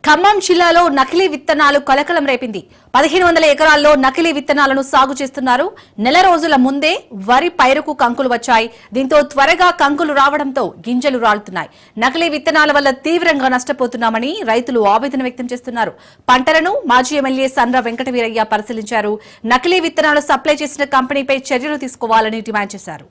ఖమ్మం జిల్లాలో నకిలీ విత్తనాలు కలకలం రేపింది. 1500 ఎకరాల్లో నకిలీ విత్తనాలను సాగు చేస్తున్నారు. నెల రోజుల ముందే వరి పైరుకు కంకులు వచ్చాయి. దీంతో త్వరగా కంకులు రావడంతో గింజలు రాలుతున్నాయి. నకిలీ విత్తనాల వల్ల తీవ్రంగా నష్టపోతున్నామని రైతులు ఆవేదన వ్యక్తం చేస్తున్నారు. పంటలను మాజీ ఎమ్మెల్యే సండ్ర వెంకటవీరయ్య పరిశీలించారు. నకిలీ విత్తనాలు సప్లై చేసిన కంపెనీపై చర్యలు తీసుకోవాలని డిమాండ్ చేశారు.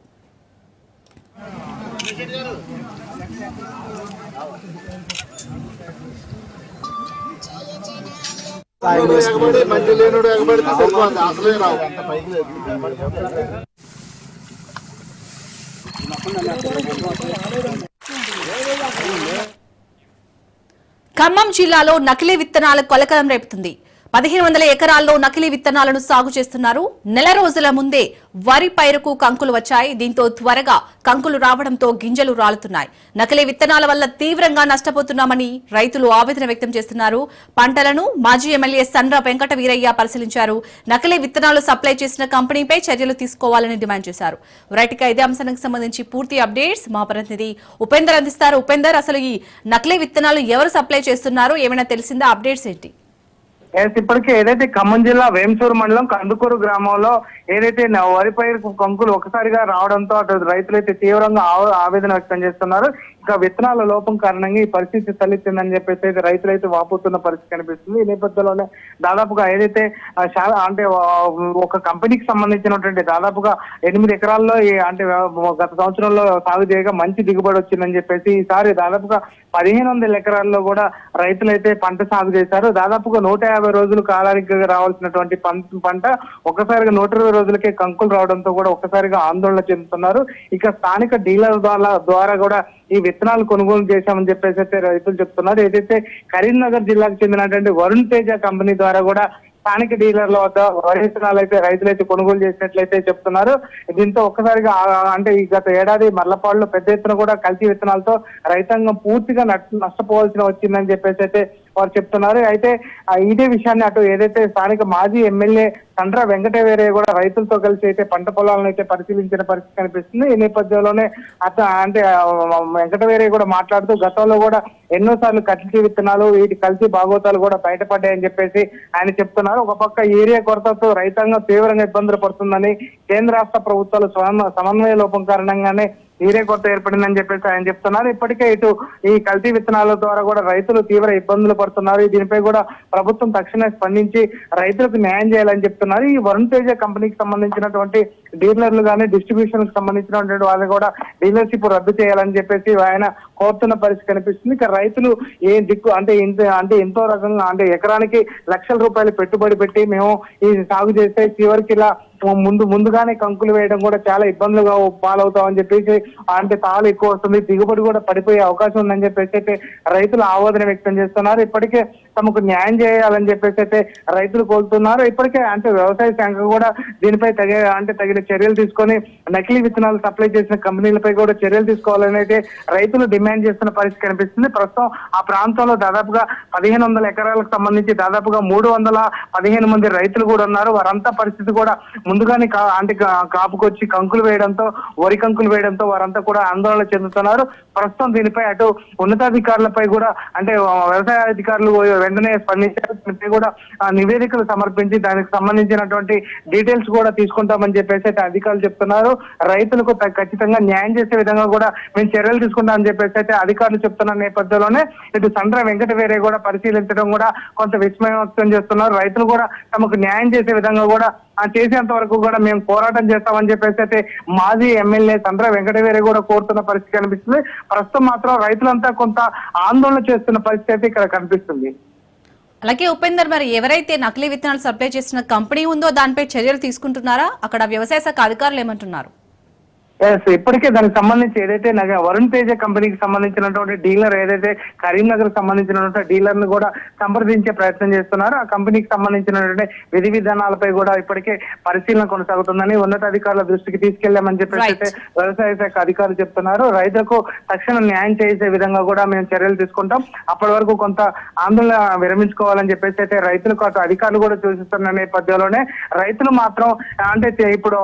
ఖమ్మం జిల్లాలో నకిలీ విత్తనాల కొలకలం రేపుతుంది. 1500 ఎకరాల్లో నకిలీ విత్తనాలను సాగు చేస్తున్నారు. నెల రోజుల ముందే వరి పైరుకు కంకులు వచ్చాయి. దీంతో త్వరగా కంకులు రావడంతో గింజలు రాలుతున్నాయి. నకిలీ విత్తనాల వల్ల తీవ్రంగా నష్టపోతున్నామని రైతులు ఆవేదన వ్యక్తం చేస్తున్నారు. పంటలను మాజీ ఎమ్మెల్యే సండ్ర వెంకటవీరయ్య పరిశీలించారు. నకిలీ విత్తనాలు సప్లై చేసిన కంపెనీపై చర్యలు తీసుకోవాలని డిమాండ్ చేశారు. రైతుగా ఇదే అంశానికి సంబంధించి పూర్తి అప్డేట్స్ మా ప్రతినిధి ఉపేందర్ అందిస్తారు. ఉపేందర్, అసలు ఈ నకిలీ విత్తనాలు ఎవరు సప్లై చేస్తున్నారు, ఏమైనా తెలిసిందా? అప్డేట్స్ ఏంటి? ఇప్పటికే ఏదైతే ఖమ్మం జిల్లా వేంసూరు మండలం కందుకూరు గ్రామంలో ఏదైతే వరి పైరు కంకులు ఒకసారిగా రావడంతో అటు రైతులైతే తీవ్రంగా ఆవేదన వ్యక్తం చేస్తున్నారు. ఇక విత్తనాల లోపం కారణంగా ఈ పరిస్థితి తలెత్తిందని చెప్పేసి అయితే రైతులైతే వాపోతున్న పరిస్థితి కనిపిస్తుంది. ఈ నేపథ్యంలోనే దాదాపుగా ఏదైతే అంటే ఒక కంపెనీకి సంబంధించినటువంటి దాదాపుగా 8 ఎకరాల్లో అంటే గత సంవత్సరంలో సాగు చేయగా మంచి దిగుబడి వచ్చిందని చెప్పేసి ఈసారి దాదాపుగా 1500 ఎకరాల్లో కూడా రైతులైతే పంట సాగు చేశారు. దాదాపుగా 150 రోజులు కాలానికి రావాల్సినటువంటి పంట ఒక్కసారిగా 120 రోజులకే కంకులు రావడంతో కూడా ఒక్కసారిగా ఆందోళన చెందుతున్నారు. ఇక స్థానిక డీలర్ ద్వారా కూడా ఈ విత్తనాలు కొనుగోలు చేశామని చెప్పేసి అయితే రైతులు చెప్తున్నారు. ఏదైతే కరీంనగర్ జిల్లాకు చెందినటువంటి వరుణ్ తేజ కంపెనీ ద్వారా కూడా స్థానిక డీలర్ల వద్ద వరి విత్తనాలు అయితే రైతులైతే కొనుగోలు చేసినట్లయితే చెప్తున్నారు. దీంతో ఒక్కసారిగా అంటే ఈ గత ఏడాది మర్లపాడులో పెద్ద ఎత్తున కూడా కల్తీ విత్తనాలతో రైతాంగం పూర్తిగా నష్టపోవాల్సిన వచ్చిందని చెప్పేసి అయితే వారు చెప్తున్నారు. అయితే ఇదే విషయాన్ని అటు ఏదైతే స్థానిక మాజీ ఎమ్మెల్యే సండ్ర వెంకటవీరయ్య కూడా రైతులతో కలిసి అయితే పంట పొలాలను అయితే పరిశీలించిన పరిస్థితి కనిపిస్తుంది. ఈ నేపథ్యంలోనే అంటే వెంకటవీరయ్య కూడా మాట్లాడుతూ గతంలో కూడా ఎన్నోసార్లు కల్తీ విత్తనాలు వీటి కల్తీ భాగోతాలు కూడా బయటపడ్డాయని చెప్పేసి ఆయన చెప్తున్నారు. ఒక పక్క ఏరియా కొరతతో రైతాంగం తీవ్రంగా ఇబ్బందులు పడుతుందని, కేంద్ర రాష్ట్ర ప్రభుత్వాలు సమన్వయ లోపం కారణంగానే నీరే కొరత ఏర్పడిందని చెప్పేసి ఆయన చెప్తున్నారు. ఇప్పటికే ఇటు ఈ కల్తీ విత్తనాల ద్వారా కూడా రైతులు తీవ్ర ఇబ్బందులు పడుతున్నారు. దీనిపై కూడా ప్రభుత్వం తక్షణమే స్పందించి రైతులకు న్యాయం చేయాలని చెప్తున్నారు. ఈ వరుణ్ తేజ కంపెనీకి సంబంధించినటువంటి డీలర్లు కానీ డిస్ట్రిబ్యూషన్ కి సంబంధించినటువంటి వాళ్ళు కూడా డీలర్షిప్ రద్దు చేయాలని చెప్పేసి ఆయన కోరుతున్న పరిస్థితి కనిపిస్తుంది. ఇక రైతులు ఏ దిక్కు అంటే ఎంతో రకంగా అంటే ఎకరానికి లక్షల రూపాయలు పెట్టుబడి పెట్టి మేము ఈ సాగు చేస్తే చివరికి ఇలా ముందుగానే కంకులు వేయడం కూడా చాలా ఇబ్బందులుగా పాలవుతామని చెప్పేసి అంటే తాళు ఎక్కువ వస్తుంది, దిగుబడి కూడా పడిపోయే అవకాశం ఉందని చెప్పేసి అయితే రైతులు ఆవేదన వ్యక్తం చేస్తున్నారు. ఇప్పటికే తమకు న్యాయం చేయాలని చెప్పేసి అయితే రైతులు కోరుతున్నారు. ఇప్పటికే అంటే వ్యవసాయ శాఖ కూడా దీనిపై తగిన చర్యలు తీసుకొని నకిలీ విత్తనాలు సప్లై చేసిన కంపెనీలపై కూడా చర్యలు తీసుకోవాలని అయితే రైతులు డిమాండ్ చేస్తున్న పరిస్థితి కనిపిస్తుంది. ప్రస్తుతం ఆ ప్రాంతంలో దాదాపుగా 1500 ఎకరాలకు సంబంధించి దాదాపుగా 315 మంది రైతులు కూడా ఉన్నారు. వారంతా పరిస్థితి కూడా ముందుగానే అంటే కాపుకొచ్చి కంకులు వేయడంతో వరి కంకులు వేయడంతో వారంతా కూడా ఆందోళన చెందుతున్నారు. ప్రస్తుతం దీనిపై అటు ఉన్నతాధికారులపై కూడా అంటే వ్యవసాయ అధికారులు వెంటనే స్పందించారు. దీనిపై కూడా నివేదికలు సమర్పించి దానికి సంబంధించినటువంటి డీటెయిల్స్ కూడా తీసుకుంటామని చెప్పేసి అయితే అధికారులు చెప్తున్నారు. రైతులకు ఖచ్చితంగా న్యాయం చేసే విధంగా కూడా మేము చర్యలు తీసుకుంటామని చెప్పేసి అయితే అధికారులు చెప్తున్న నేపథ్యంలోనే ఇటు సండ్ర వెంకటవీరయ్య కూడా పరిశీలించడం కూడా కొంత విస్మయం వ్యక్తం చేస్తున్నారు. రైతులు కూడా తమకు న్యాయం చేసే విధంగా కూడా చేసేంత వరకు కూడా మేము పోరాటం చేస్తామని చెప్పేసి అయితే మాజీ ఎమ్మెల్యే సండ్ర వెంకటవీరయ్య కూడా కోరుతున్న పరిస్థితి కనిపిస్తుంది. ప్రస్తుతం మాత్రం రైతులంతా కొంత ఆందోళన చేస్తున్న పరిస్థితి అయితే ఇక్కడ కనిపిస్తుంది. అలాగే ఉపేందర్, మరి ఎవరైతే నకిలీ విత్తనాలు సప్లై చేసిన కంపెనీ ఉందో దానిపై చర్యలు తీసుకుంటున్నారా? అక్కడ వ్యవసాయ శాఖ అధికారులు ఏమంటున్నారు? ఇప్పటికే దానికి సంబంధించి ఏదైతే వరుణ్ తేజ కంపెనీకి సంబంధించినటువంటి డీలర్ ఏదైతే కరీంనగర్ సంబంధించినటువంటి డీలర్ ను కూడా సంప్రదించే ప్రయత్నం చేస్తున్నారు. ఆ కంపెనీకి సంబంధించినటువంటి విధి విధానాలపై కూడా ఇప్పటికే పరిశీలన కొనసాగుతుందని ఉన్నతాధికారుల దృష్టికి తీసుకెళ్లామని చెప్పేసి అయితే వ్యవసాయ శాఖ అధికారులు చెప్తున్నారు. రైతులకు తక్షణ న్యాయం చేసే విధంగా కూడా మేము చర్యలు తీసుకుంటాం. అప్పటి వరకు కొంత ఆందోళన విరమించుకోవాలని చెప్పేసి అయితే రైతులకు అటు అధికారులు కూడా సూచిస్తున్న నేపథ్యంలోనే రైతులు మాత్రం అంటే ఇప్పుడు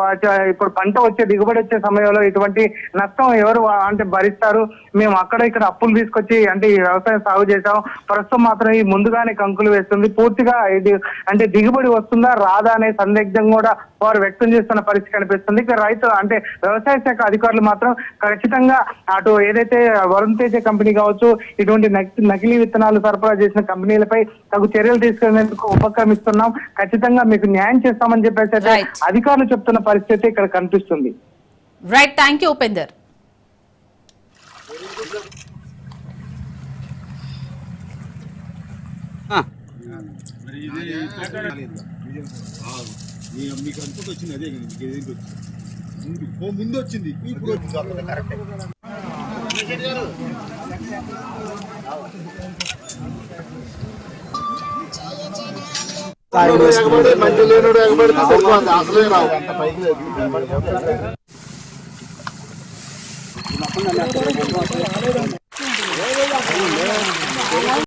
పంట వచ్చే దిగుబడి వచ్చే సమయంలో ఇటువంటి నష్టం ఎవరు అంటే భరిస్తారు? మేము అక్కడ ఇక్కడ అప్పులు తీసుకొచ్చి అంటే ఈ వ్యవసాయం సాగు చేసాం, ప్రస్తుతం మాత్రం ఈ ముందుగానే కంకులు వేస్తుంది, పూర్తిగా ఇది అంటే దిగుబడి వస్తుందా రాదా అనే సందిగ్ధం కూడా వారు వ్యక్తం చేస్తున్న పరిస్థితి కనిపిస్తుంది. ఇక రైతు అంటే వ్యవసాయ శాఖ అధికారులు మాత్రం ఖచ్చితంగా అటు ఏదైతే వరుణ్ తేజ కంపెనీ కావచ్చు ఇటువంటి నకిలీ విత్తనాలు సరఫరా చేసిన కంపెనీలపై తగు చర్యలు తీసుకునేందుకు ఉపక్రమిస్తున్నాం, ఖచ్చితంగా మీకు న్యాయం చేస్తామని చెప్పేసి అయితే అధికారులు చెప్తున్న పరిస్థితి ఇక్కడ కనిపిస్తుంది. Right, thank you Upender. మీకు అంతకు వచ్చింది అదే ముందు వచ్చింది ఇప్పుడు మంచి లేనుడు ఎగబడితే అసలే రావు.